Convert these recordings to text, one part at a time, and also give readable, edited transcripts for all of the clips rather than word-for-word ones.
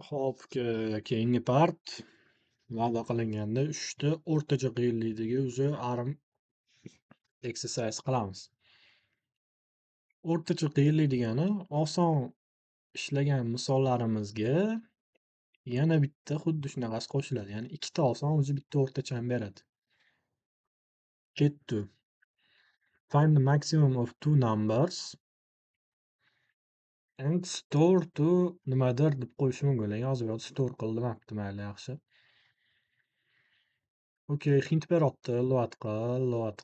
Hop, keyingi part va'da qilinganda 3 ta o'rtacha qiyinlikdagi o'zi arm exercise qilamiz. O'rtacha qiyinlik degani oson ishlagan misollarimizga yana bitta xuddi shunaqasi qo'shiladi. Ya'ni ikkita oson o'zi bitta o'rtachani beradi. Ketdi. Find the maximum of two numbers and store to nimadir deb qo'yishi mumkin. Lekin hozir bu yerda store qil demabdi. Mayli, yaxshi. Okey, hint beryapti. Load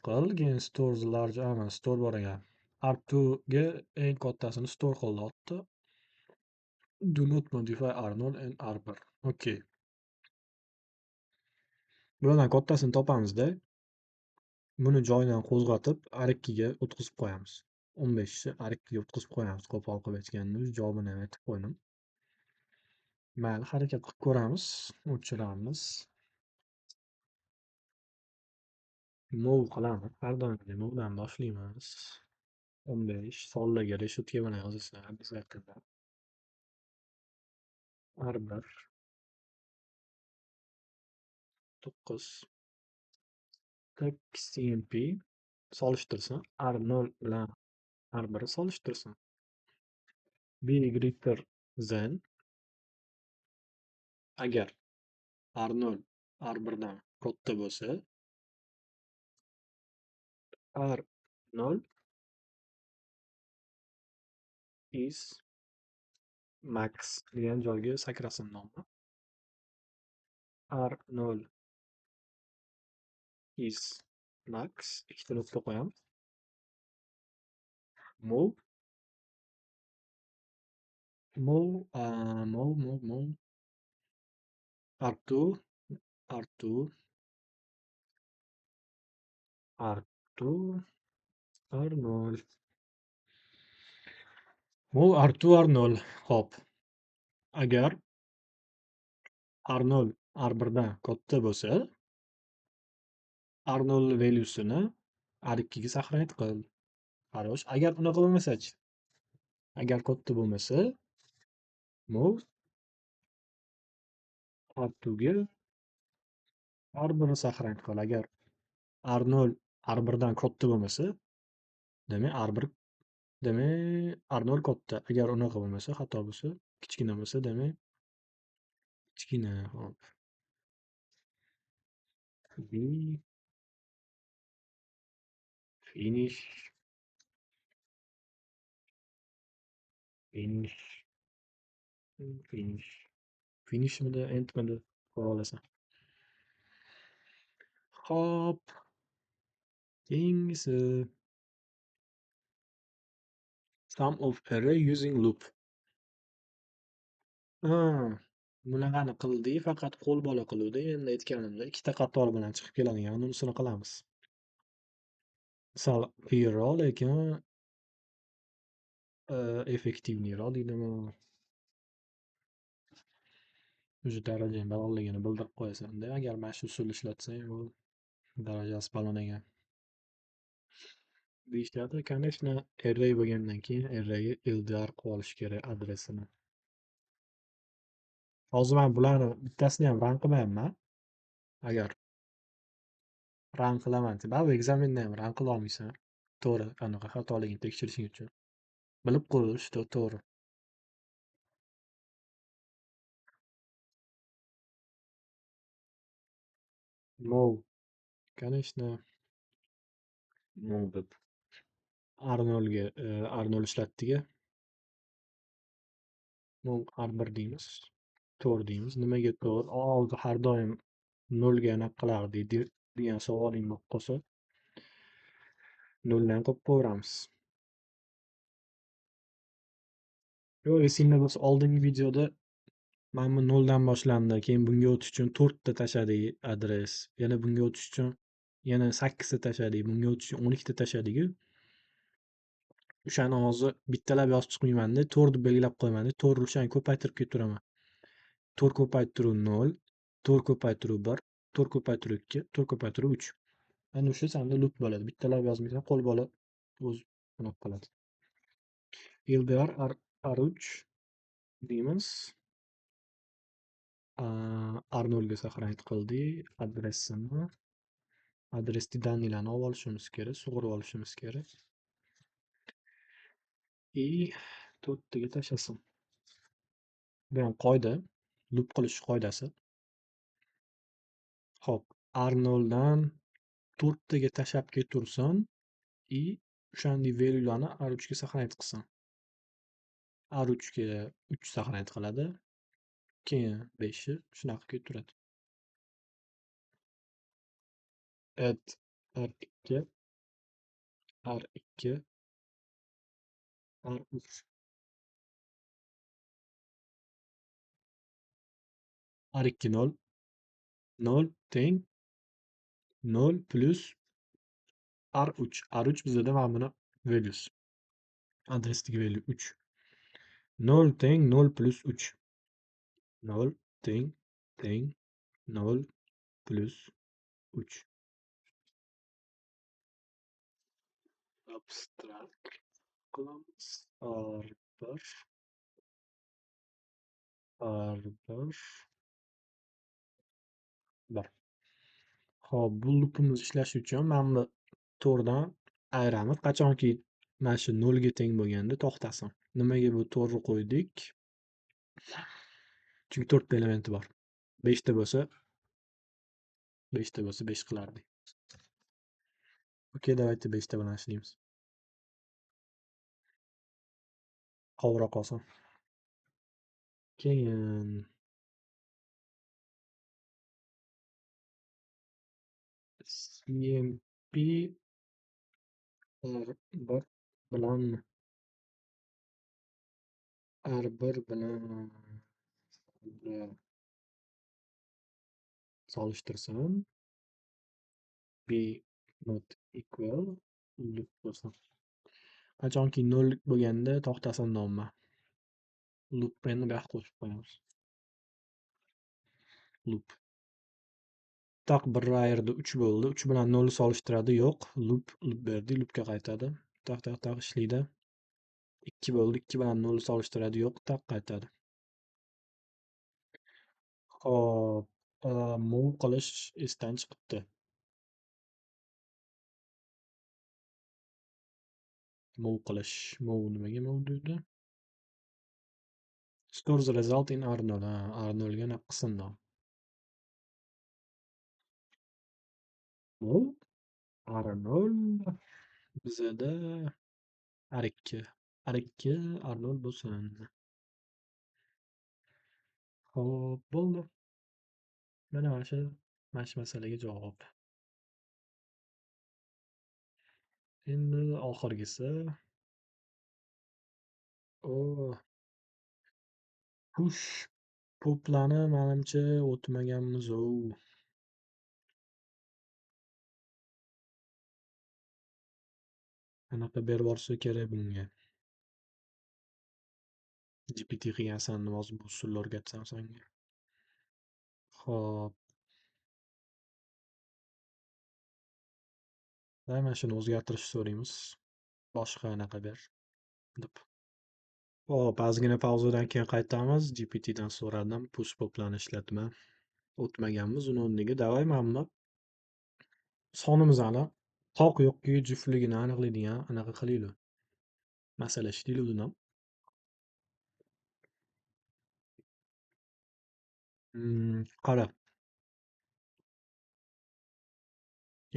qil. Keyin store the large store bor ekan. R2 ga eng kattasini store qil deyapti. Do not modify R0 and R1. Okey. Bulardan kattasini topamizda, buni joyidan qo'zg'atib, R2 ga o'tkazib qo'yamiz. 15 ni R2 ga o'tkazib qo'yamiz. Qo'pol qilib aytganda, javobini ham aytib qo'ydim. Mayli, harakat qilib ko'ramiz. O'chiramiz. Move qilamiz. Har doimgidek move'dan boshlaymiz. 15 sonlarga reshetka bilan yozasizlar обязательно. R1 9 CMP solishtirsin. R0 bilan R1 solishtirsin. B greater than agar R0 R1 dan katta bo'lsa, R0 is max degan joyga sakrasin nomni. R0 is max ikkita nuqta qo'yamiz. Move R2 R0 move R2 R0. Hop. Agar R0 R1 dan katta bo'lsa, R0 valuesini R2 ga saqlanib qil. Xo'sh, agar unaqa bo'lmasa-chi? Agar katta bo'lmasa, move R2 ga R1 saqlanib qil. Agar R0 R1 dan katta bo'lmasa, demak R0 katta. Agar unaqa bo'lmasa, xato bo'lsa, kichkina bo'lsa, demak kichkina. Hop. B finish finishmidi, endmidi ko'ra olasan. Hop. Keyingisi sum of array using loop. Bunaqani qildik, faqat qo'l bola qiluvdi. Endi aytganimda ikkita qator bilan chiqib keladigan unisini qilamiz. Sal qiyinroq, lekin effektivniroq deydimi? O'sha darajang balandligini bildirib qo'yasan-da, agar mana shu usulni ishlatsang, bu darajasi baland ekan. Deyishadi, конечно, array bo'lgandan keyin arrayga LDR qilib olish kerak adresini. Hozir men bularni bittasini ham run qilmayapman. Agar run qilaman deb, baribir ekzamenda ham run qila olmaysan. To'g'ri, anaqa xatoligini tekshirishing uchun. Bilib qo'yish to'g'ri. Mov, конечно, mov deb R0 ga R0 ishlatdik. Mov R1 deymiz. To'g'ri deymiz. Nimaga to'g'ri? Oldi har doim 0 ga anaqa qilardik degan savoling bo'lib qolsa, 0 dan qo'yib qo'yamiz. Yo, esingda bo'lsa, oldingi videoda mana bu 0 dan boshlandi. Keyin bunga o'tish uchun 4 ta tashladik adres. Yana bunga o'tish uchun yana 8 ta tashladik. Bunga o'tish uchun 12 ta tashladik-ku. O'shani hozir bittalab yozib chiqmayman-da, 4 deb belgilab qo'yman-da. 4 o'shani ko'paytirib ketiraman. 4 ko'paytiruv 0, 4 ko'paytiruv 1, 4 ko'paytiruv 2, 4 ko'paytiruv 3. Ana o'sha sanda loop bo'ladi. Bittalab yozmaysan, qo'l bola o'z bunaqa qiladi. LDR R3 deymiz. Arnoldga saqlanib qildik adresini. Adresni danilani olib olishimiz kerak, sug'urib olishimiz kerak. И to'rttaga tashlasin. Bu ham qoida, loop qilish qoidasi. Xo'p, Arnolddan to'rttaga tashlab ketursin и o'shanday valuelarni R3 ga saqlanib qilsin. R3 ga 3 saqlanib qiladi, keyin 5 shunaqa ketaveradi. Add R2 R2 R3 R2 0 0 teng 0 plus R3 R3 bizada mana buni values. Adresdagi value 3. 0 teng 0 plus 3. 0 teng 0 plus 3. Abstract qilamiz. R1 R1 1. Xo'p, bu loopimiz ishlashi uchun mana bu to'rdan ayiramiz. Qachonki mana shu 0 ga teng bo'lganda to'xtasin. Nimaga bu 4 qo'ydik? Chunki 4 ta elementi bor. 5 ta bo'lsa 5 qilardik. Okey, давайте 5 ta bilan ishlaymiz. Qo'lroq olsin. Keyin CMP R1 bilan R1 bilan solishtirsin. B not equal loop bo'lsin. Qachonki 0 bo'lganda to'xtasin nomma. Loop endi bu yoqqa qo'shib qo'yamiz. Loop. Taq bir rayerda 3 bo'ldi. 3 bilan 0 solishtiradi, yo'q. Loop berdi, loopga qaytadi. Taq ishlaydi. 2 bo'ldi, 2 bilan 0 solishtiradi, yo'q. Taq qaytadi. Hop, move qilish esdan chiqibdi. Move qilish. Move nimaga move deydi? Store the result in Arnold. Arnoldga naqsin nom. Move Arnold bizada R2 R2 Arnold bo'lsin. Xo'p, bo'ldi. Mana shu masalaga javob. Endi oxirgisi. Push poplarni menimcha o'tmaganmiz-u. Qanaqa berib yuborsa kerak bunga. GPT qilgansan, hozir bu usulni o'rgatsam senga. Xo'p. Mana shuni o'zgartirish so'raymiz. Boshqa anaqa ber deb. Hop, ozgina pauzadan keyin qaytamiz. GPTdan so'radim, push poplarni ishlatma. O'tmaganmiz uni o'rniga. Davay mana bu sonimizni toq yo'qki juftligini aniqlaydigan anaqa qilaylik. Masala ishlaylik undan. Qara.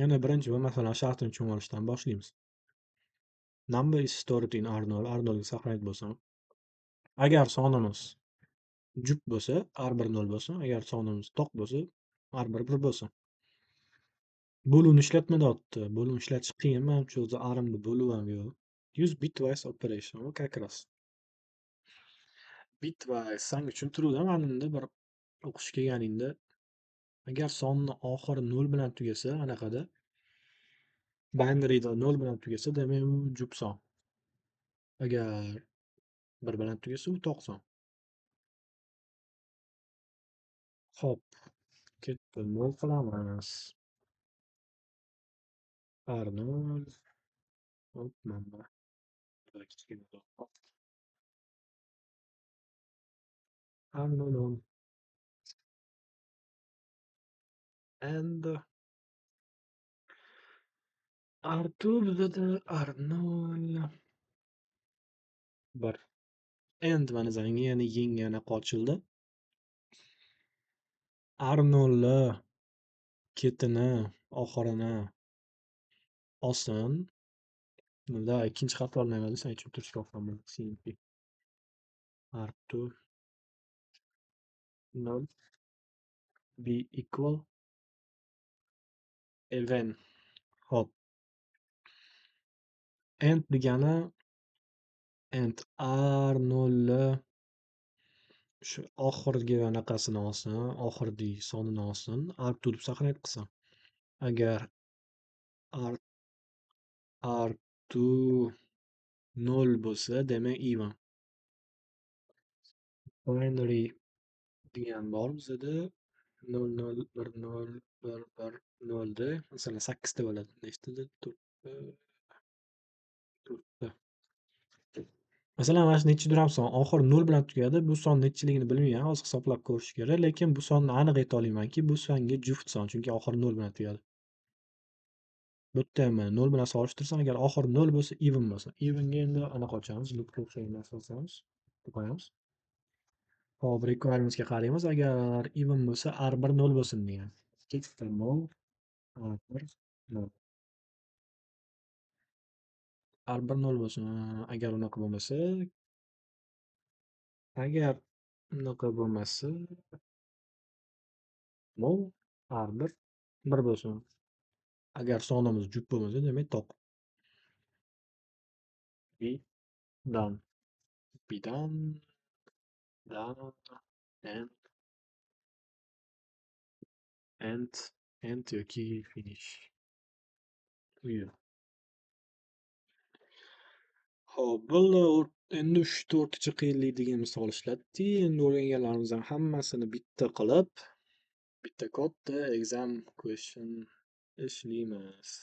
Yana birinchi va masalan shartini tushunib olishdan boshlaymiz. Number is stored in Arnold. Arnoldga saqlanib bo'lsin. Agar sonimiz juft bo'lsa, R1 0 bo'lsin. Agar sonimiz toq bo'lsa, R1 1 bo'lsin. Bo'luvni ishlatmayapti. Bo'luv ishlatish qiyin. Menimcha o'zi R'da bo'luv ham yo'q. Use bitwise operation. Как раз. Bitwise senga tushuntiruvdim anunda bir o'qish kelganingda. Agar sonni oxiri 0 bilan tugasa, anaqada binaryda 0 bilan tugasa, demak u juft son. Agar 1 bilan tugasa, u to'q son. Xo'p, ketdi. 0 qilamiz. R0 hop mana. Kichkina R0 and R2 bizada R0 bir. And mana yana yengana qochildi. R0 ketini, oxirini olsin. Bunda ikkinchi xato olmayman desang tushuntirishga olsam CMP. R2 0 B equal even. Hop. And degani and R0 shu oxirgi anaqasini olsin, oxirgi sonini olsin, R2 deb saqlanib qilsin. Agar R R2 0 bo'lsa, demak even. Binary degan bor bizada 0 0 1 0 1 1 0 da masalan 8 ta bo'ladi. Nechtada? 4 ta. Masalan, mana shu nechidir ham son oxiri 0 bilan tugadi. Bu son nechiligini bilmayman, hozir hisoblab ko'rish kerak, lekin bu sonni aniq ayta olamanki, bu songa juft son, chunki oxiri 0 bilan tugadi. Bu yerda ham mana 0 bilan solishtirsam, agar oxiri 0 bo'lsa, even bo'lsa. Evenga endi anaqa ochamiz, loopga o'xshagan narsa yasaymiz. Qo'yamiz. Hop, requirementsga qaraymiz. Agar even bo'lsa, R1 0 bo'lsin degan. Ikkita 0, R1 0. R1 0 bo'lsin. Agar unaqa bo'lmasa, agar unaqa bo'lmasa, mol R1 1 bo'lsin. Agar sonimiz juft bo'lmasa, demak toq. B done. B done. Done. And and and yoki finish. Uyu. Ho'p, bo'ldi. Endi 3-4 qiyinlikdagi misol ishlatdik. Endi o'rganganlarimizdan hammasini bitta qilib, bitta katta exam question ishlaymiz.